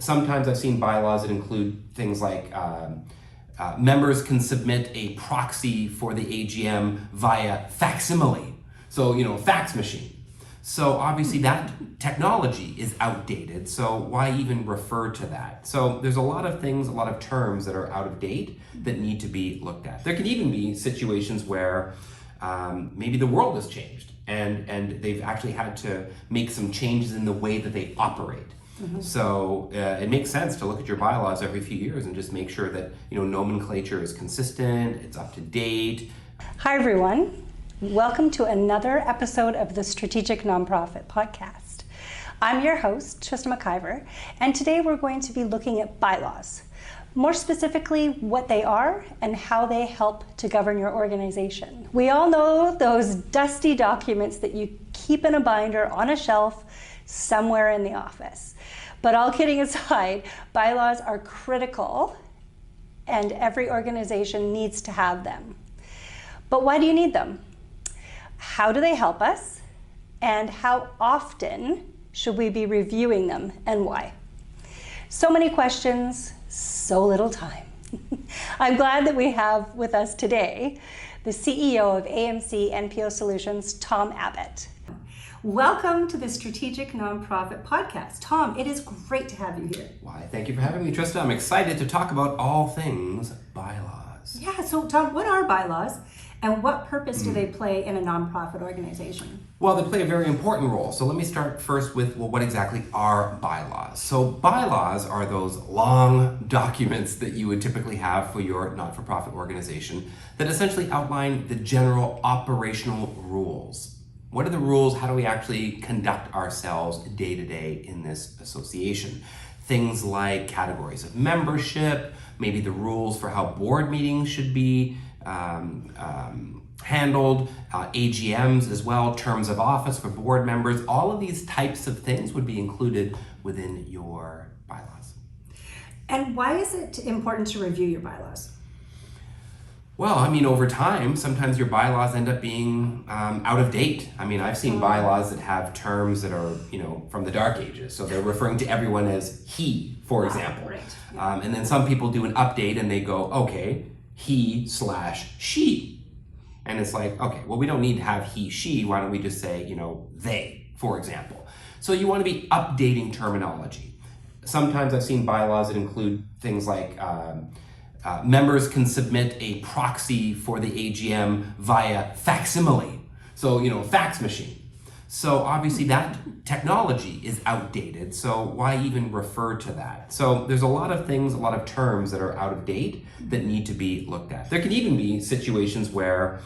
Sometimes I've seen bylaws that include things like members can submit a proxy for the AGM via facsimile. So, fax machine. So obviously that technology is outdated, so why even refer to that? So there's a lot of things, a lot of terms that are out of date that need to be looked at. There can even be situations where maybe the world has changed and they've actually had to make some changes in the way that they operate. So it makes sense to look at your bylaws every few years and just make sure that nomenclature is consistent, it's up to date. Hi everyone, welcome to another episode of the Strategic Nonprofit Podcast. I'm your host, Trista McIver, and today we're going to be looking at bylaws. More specifically, what they are and how they help to govern your organization. We all know those dusty documents that you keep in a binder on a shelf somewhere in the office. But all kidding aside, bylaws are critical and every organization needs to have them. But why do you need them? How do they help us? And how often should we be reviewing them and why? So many questions, so little time. I'm glad that we have with us today the CEO of AMC NPO Solutions, Tom Abbott. Welcome to the Strategic Nonprofit Podcast. Tom, it is great to have you here. Why, thank you for having me, Trista. I'm excited to talk about all things bylaws. Yeah, so Tom, what are bylaws and what purpose do they play in a nonprofit organization? Well, they play a very important role. So let me start first with, what exactly are bylaws? So bylaws are those long documents that you would typically have for your not-for-profit organization that essentially outline the general operational rules. What are the rules? How do we actually conduct ourselves day to day in this association? Things like categories of membership, maybe the rules for how board meetings should be handled, AGMs as well, terms of office for board members. All of these types of things would be included within your bylaws. And why is it important to review your bylaws? Well, over time, sometimes your bylaws end up being out of date. I've seen bylaws that have terms that are, from the dark ages. So they're referring to everyone as he, for example. Right. And then some people do an update and they go, okay, he/she. And it's like, okay, well, we don't need to have he, she. Why don't we just say, they, for example. So you want to be updating terminology. Sometimes I've seen bylaws that include things like members can submit a proxy for the AGM via facsimile. So, fax machine. So obviously that technology is outdated, so why even refer to that? So there's a lot of things, a lot of terms that are out of date that need to be looked at. There can even be situations where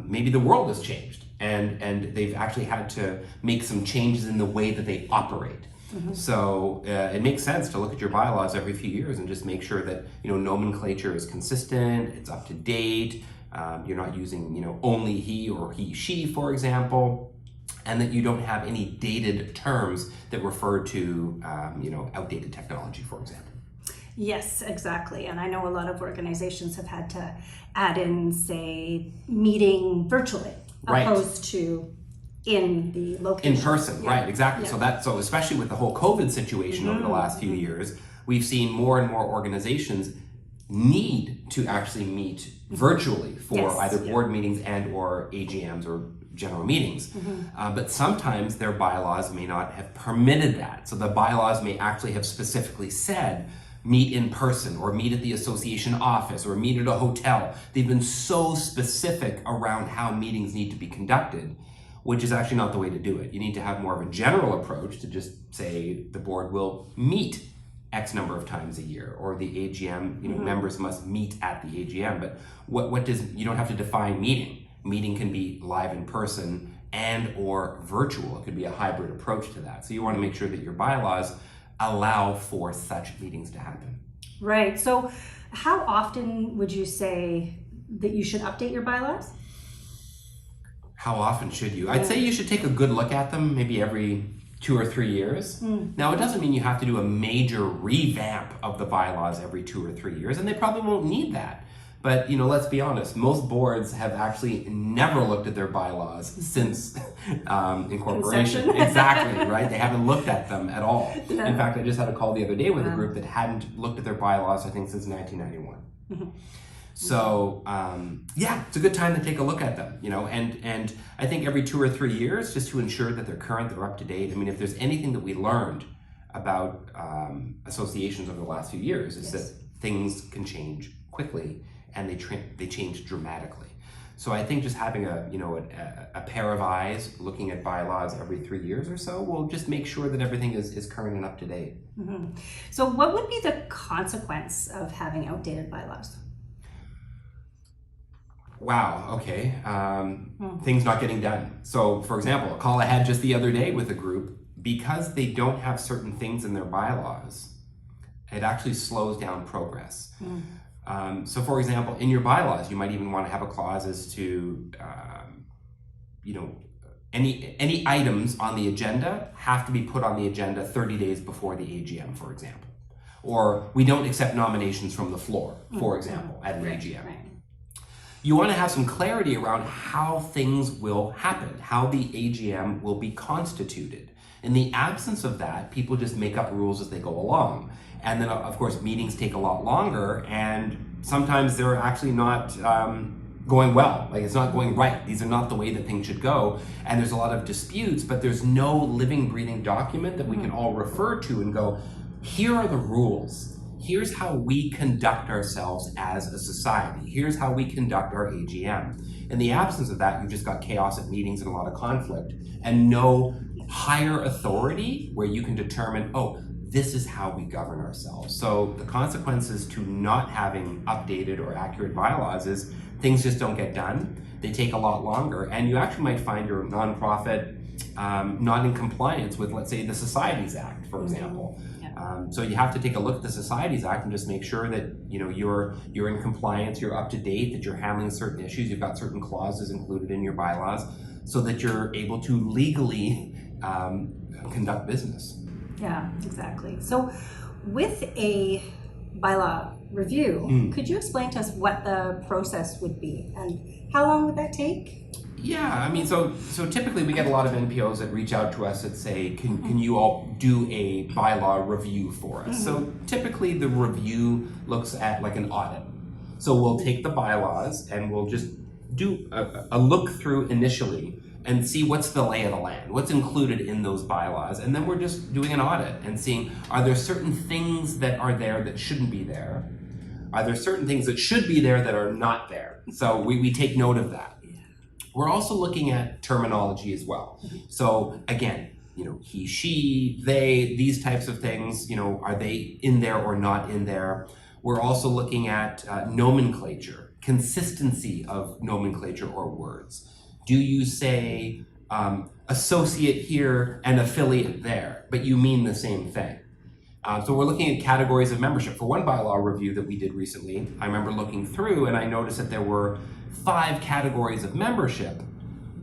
maybe the world has changed and they've actually had to make some changes in the way that they operate. So it makes sense to look at your bylaws every few years and just make sure that nomenclature is consistent, it's up to date, you're not using only he or he, she, for example, and that you don't have any dated terms that refer to outdated technology, for example. Yes, exactly. And I know a lot of organizations have had to add in, say, meeting virtually, right, opposed to in the location. In person, yeah. Right, exactly. Yeah. So especially with the whole COVID situation over the last few years, we've seen more and more organizations need to actually meet virtually for either board meetings and or AGMs or general meetings. But sometimes their bylaws may not have permitted that. So the bylaws may actually have specifically said, meet in person or meet at the association office or meet at a hotel. They've been so specific around how meetings need to be conducted, which is actually not the way to do it. You need to have more of a general approach to just say the board will meet X number of times a year, or the AGM, members must meet at the AGM. But what does, you don't have to define meeting. Meeting can be live in person and or virtual. It could be a hybrid approach to that. So you want to make sure that your bylaws allow for such meetings to happen. Right. So how often would you say that you should update your bylaws? How often should you? I'd say you should take a good look at them, maybe every 2 or 3 years. Now, it doesn't mean you have to do a major revamp of the bylaws every 2 or 3 years, and they probably won't need that. But let's be honest, most boards have actually never looked at their bylaws since incorporation. Conception. Exactly, right? They haven't looked at them at all. Yeah. In fact, I just had a call the other day with a group that hadn't looked at their bylaws, I think, since 1991. So it's a good time to take a look at them, and I think every 2 or 3 years, just to ensure that they're current, they're up to date. I mean, if there's anything that we learned about associations over the last few years, is that things can change quickly and they change dramatically. So I think just having a pair of eyes looking at bylaws every 3 years or so will just make sure that everything is current and up to date. So what would be the consequence of having outdated bylaws? Wow, okay. Things not getting done. So, for example, a call I had just the other day with a group, because they don't have certain things in their bylaws, it actually slows down progress. So, for example, in your bylaws, you might even want to have a clause as to, any items on the agenda have to be put on the agenda 30 days before the AGM, for example. Or we don't accept nominations from the floor, for example, at an AGM. Right. You want to have some clarity around how things will happen, how the AGM will be constituted. In the absence of that, people just make up rules as they go along. And then, of course, meetings take a lot longer, and sometimes they're actually not going well. Like, it's not going right. These are not the way that things should go. And there's a lot of disputes, but there's no living, breathing document that we can all refer to and go, here are the rules. Here's how we conduct ourselves as a society. Here's how we conduct our AGM. In the absence of that, you've just got chaos at meetings and a lot of conflict, and no higher authority where you can determine, this is how we govern ourselves. So the consequences to not having updated or accurate bylaws is things just don't get done. They take a lot longer, and you actually might find your nonprofit not in compliance with, let's say, the Societies Act, for example. So you have to take a look at the Societies Act and just make sure that you're in compliance, you're up to date, that you're handling certain issues, you've got certain clauses included in your bylaws, so that you're able to legally conduct business. Yeah, exactly. So with a bylaw review, could you explain to us what the process would be and how long would that take? Yeah, I mean, so typically we get a lot of NPOs that reach out to us that say, can you all do a bylaw review for us? So typically the review looks at like an audit. So we'll take the bylaws and we'll just do a look through initially and see what's the lay of the land, what's included in those bylaws. And then we're just doing an audit and seeing, are there certain things that are there that shouldn't be there? Are there certain things that should be there that are not there? So we take note of that. We're also looking at terminology as well. So again, he, she, they, these types of things, are they in there or not in there? We're also looking at nomenclature, consistency of nomenclature or words. Do you say associate here and affiliate there, but you mean the same thing? So we're looking at categories of membership. For one bylaw review that we did recently, I remember looking through and I noticed that there were 5 categories of membership.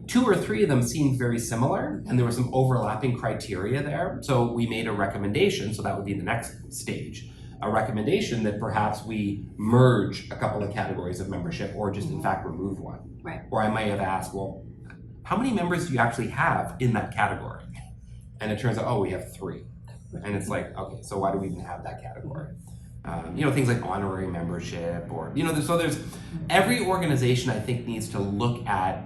2 or 3 of them seemed very similar, and there were some overlapping criteria there. So we made a recommendation, so that would be the next stage, a recommendation that perhaps we merge a couple of categories of membership or just in fact remove one. Right. Or I might have asked, well, how many members do you actually have in that category? And it turns out, we have 3. And it's like, okay, so why do we even have that category? Things like honorary membership or, so there's every organization I think needs to look at,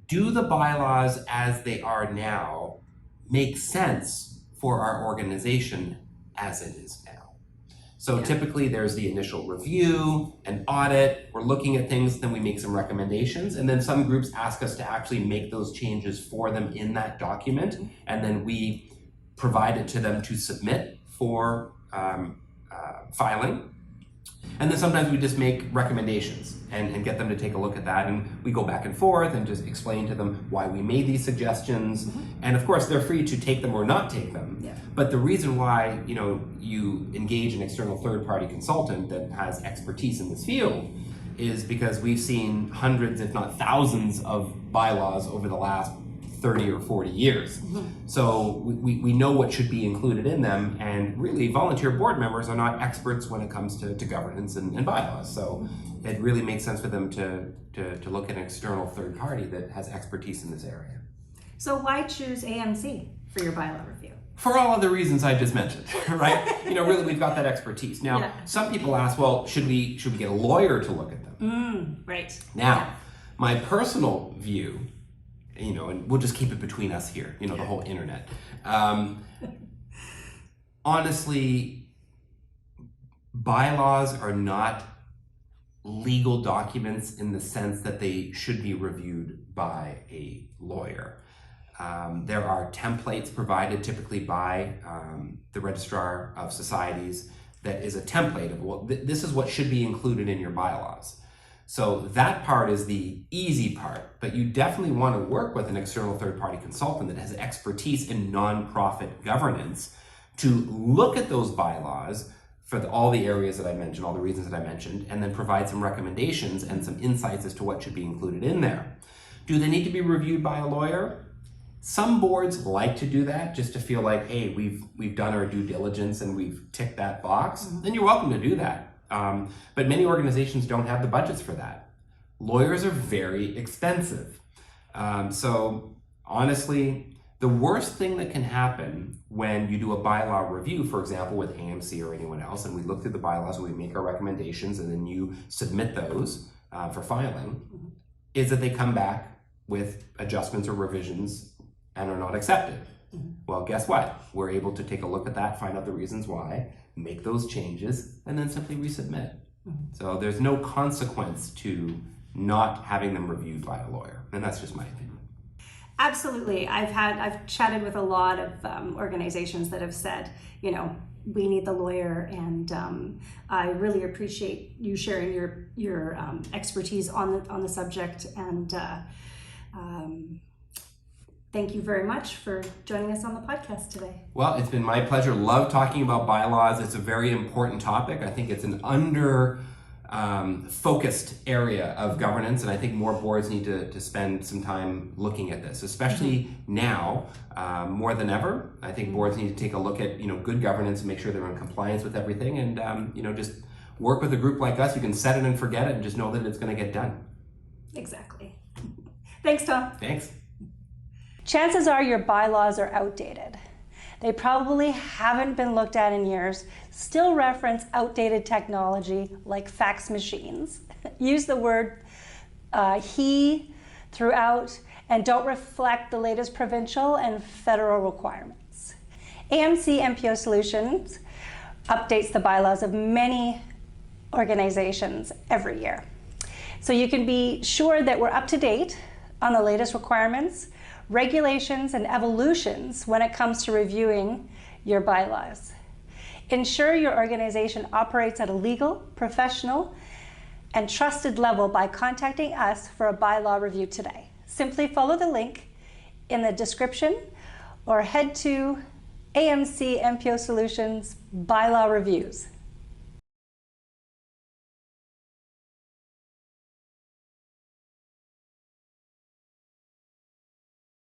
do the bylaws as they are now make sense for our organization as it is now? So typically there's the initial review, an audit, we're looking at things, then we make some recommendations, and then some groups ask us to actually make those changes for them in that document, and then we provide it to them to submit for filing. And then sometimes we just make recommendations and get them to take a look at that, and we go back and forth and just explain to them why we made these suggestions. And of course they're free to take them or not take them. But the reason why you engage an external third-party consultant that has expertise in this field is because we've seen hundreds, if not thousands, of bylaws over the last 30 or 40 years. So we know what should be included in them, and really volunteer board members are not experts when it comes to governance and bylaws. So it really makes sense for them to look at an external third party that has expertise in this area. So why choose AMC for your bylaw review? For all of the reasons I just mentioned, right? Really we've got that expertise. Now, some people ask, well, should we get a lawyer to look at them? Right. Now, my personal view, and we'll just keep it between us here, the whole internet. Honestly, bylaws are not legal documents in the sense that they should be reviewed by a lawyer. There are templates provided typically by the Registrar of Societies that is a template of, well, this is what should be included in your bylaws. So that part is the easy part, but you definitely want to work with an external third-party consultant that has expertise in nonprofit governance to look at those bylaws for all the areas that I mentioned, all the reasons that I mentioned, and then provide some recommendations and some insights as to what should be included in there. Do they need to be reviewed by a lawyer? Some boards like to do that just to feel like, hey, we've done our due diligence and we've ticked that box. Then you're welcome to do that. But many organizations don't have the budgets for that. Lawyers are very expensive. So honestly, the worst thing that can happen when you do a bylaw review, for example, with AMC or anyone else, and we look through the bylaws and we make our recommendations and then you submit those for filing, is that they come back with adjustments or revisions and are not accepted. Well, guess what? We're able to take a look at that, find out the reasons why, make those changes, and then simply resubmit. So there's no consequence to not having them reviewed by a lawyer, and that's just my opinion. Absolutely. I've chatted with a lot of organizations that have said, we need the lawyer, and I really appreciate you sharing your expertise on the subject, and thank you very much for joining us on the podcast today. Well, it's been my pleasure. Love talking about bylaws. It's a very important topic. I think it's an focused area of governance, and I think more boards need to spend some time looking at this, especially now more than ever. I think boards need to take a look at good governance and make sure they're in compliance with everything, and just work with a group like us. You can set it and forget it, and just know that it's going to get done. Exactly. Thanks, Tom. Thanks. Chances are your bylaws are outdated. They probably haven't been looked at in years, still reference outdated technology like fax machines, use the word he throughout, and don't reflect the latest provincial and federal requirements. AMC MPO Solutions updates the bylaws of many organizations every year. So you can be sure that we're up to date on the latest requirements, regulations, and evolutions when it comes to reviewing your bylaws. Ensure your organization operates at a legal, professional, and trusted level by contacting us for a bylaw review today. Simply follow the link in the description or head to AMC MPO Solutions Bylaw Reviews.